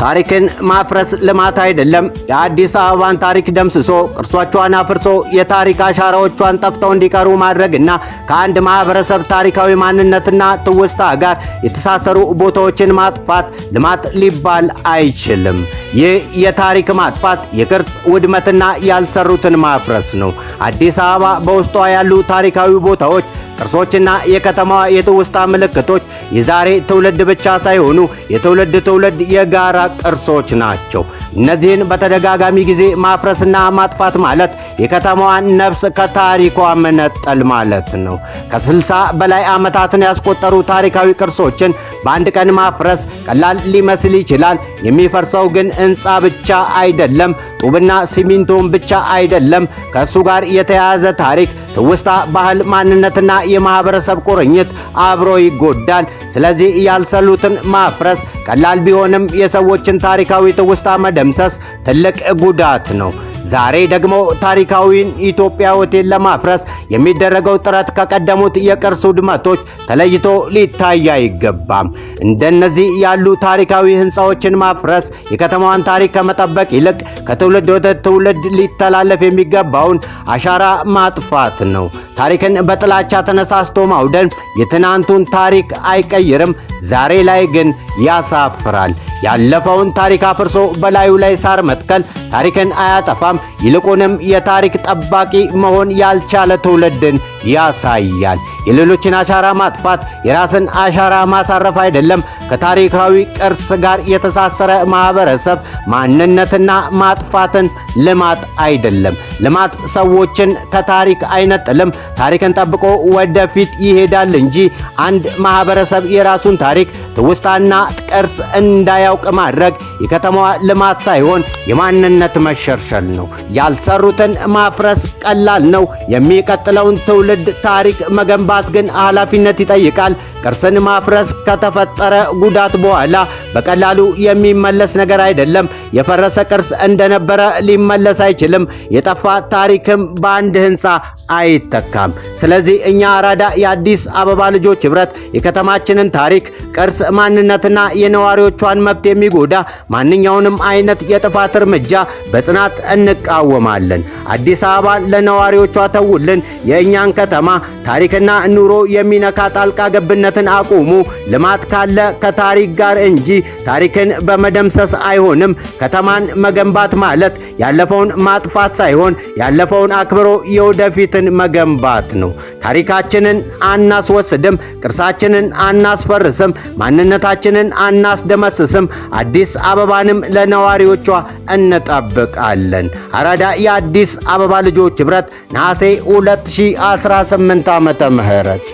ታሪክን ማፍረስ ልማት አይደለም። የአዲስ አበባን ታሪክ ደምስሶ ቅርሶቿን አፍርሶ የታሪክ አሻራዎቿን ጠፍተው እንዲቀሩ ማድረግና ከአንድ ማህበረሰብ ታሪካዊ ማንነትና ትውስታ ጋር የተሳሰሩ ቦታዎችን ማጥፋት ልማት ሊባል አይችልም። ይህ የታሪክ ማጥፋት የቅርስ ውድመትና ያልሰሩትን ማፍረስ ነው። አዲስ አበባ በውስጧ ያሉ ታሪካዊ ቦታዎች ቅርሶችና የከተማዋ የትውስታ ምልክቶች የዛሬ ትውልድ ብቻ ሳይሆኑ የትውልድ ትውልድ የጋራ ቅርሶች ናቸው። እነዚህን በተደጋጋሚ ጊዜ ማፍረስና ማጥፋት ማለት የከተማዋን ነፍስ ከታሪኳ መነጠል ማለት ነው። ከ60 በላይ ዓመታትን ያስቆጠሩ ታሪካዊ ቅርሶችን በአንድ ቀን ማፍረስ ቀላል ሊመስል ይችላል። የሚፈርሰው ግን ሕንፃ ብቻ አይደለም፣ ጡብና ሲሚንቶን ብቻ አይደለም። ከሱ ጋር የተያያዘ ታሪክ፣ ትውስታ፣ ባህል፣ ማንነትና የማህበረሰብ ቁርኝት አብሮ ይጎዳል። ስለዚህ ያልሰሉትን ማፍረስ ቀላል ቢሆንም የሰዎችን ታሪካዊ ትውስታ መደምሰስ ትልቅ ጉዳት ነው። ዛሬ ደግሞ ታሪካዊን ኢትዮጵያ ሆቴል ለማፍረስ የሚደረገው ጥረት ከቀደሙት የቅርስ ውድመቶች ተለይቶ ሊታይ አይገባም። እንደነዚህ ያሉ ታሪካዊ ህንፃዎችን ማፍረስ የከተማዋን ታሪክ ከመጠበቅ ይልቅ ከትውልድ ወደ ትውልድ ሊተላለፍ የሚገባውን አሻራ ማጥፋት ነው። ታሪክን በጥላቻ ተነሳስቶ ማውደም የትናንቱን ታሪክ አይቀይርም፣ ዛሬ ላይ ግን ያሳፍራል። ያለፈውን ታሪክ አፍርሶ በላዩ ላይ ሳር መትከል ታሪክን አያጠፋም፣ ይልቁንም የታሪክ ጠባቂ መሆን ያልቻለ ትውልድን ያሳያል። የሌሎችን አሻራ ማጥፋት የራስን አሻራ ማሳረፍ አይደለም፣ ከታሪካዊ ቅርስ ጋር የተሳሰረ ማህበረሰብ ማንነትና ማጥፋትን ልማት አይደለም። ልማት ሰዎችን ከታሪክ አይነጥልም፣ ታሪክን ጠብቆ ወደፊት ይሄዳል እንጂ አንድ ማህበረሰብ የራሱን ታሪክ ትውስታና ቅርስ እንዳያውቅ ማድረግ የከተማዋ ልማት ሳይሆን የማንነት መሸርሸል ነው። ያልሰሩትን ማፍረስ ቀላል ነው። የሚቀጥለውን ትውልድ ታሪክ መገንባት ግን ኃላፊነት ይጠይቃል። ቅርስን ማፍረስ ከተፈጠረ ጉዳት በኋላ በቀላሉ የሚመለስ ነገር አይደለም። የፈረሰ ቅርስ እንደነበረ ሊመለስ አይችልም። የጠፋ ታሪክም በአንድ ህንፃ አይተካም። ስለዚህ እኛ አራዳ የአዲስ አበባ ልጆች ህብረት የከተማችንን ታሪክ፣ ቅርስ፣ ማንነትና የነዋሪዎቿን መብት የሚጎዳ ማንኛውንም አይነት የጥፋት እርምጃ በጽናት እንቃወማለን። አዲስ አበባ ለነዋሪዎቿ ተውልን። የእኛን ከተማ ታሪክና ኑሮ የሚነካ ጣልቃ ገብነትን አቁሙ። ልማት ካለ ከታሪክ ጋር እንጂ ታሪክን በመደምሰስ አይሆንም። ከተማን መገንባት ማለት ያለፈውን ማጥፋት ሳይሆን ያለፈውን አክብሮ የወደፊትን መገንባት ነው። ታሪካችንን አናስወስድም፣ ቅርሳችንን አናስፈርስም፣ ማንነታችንን አናስደመስስም። አዲስ አበባንም ለነዋሪዎቿ እንጠብቃለን። አራዳ የአዲስ አበባ ልጆች ህብረት ነሐሴ 2018 ዓመተ ምህረት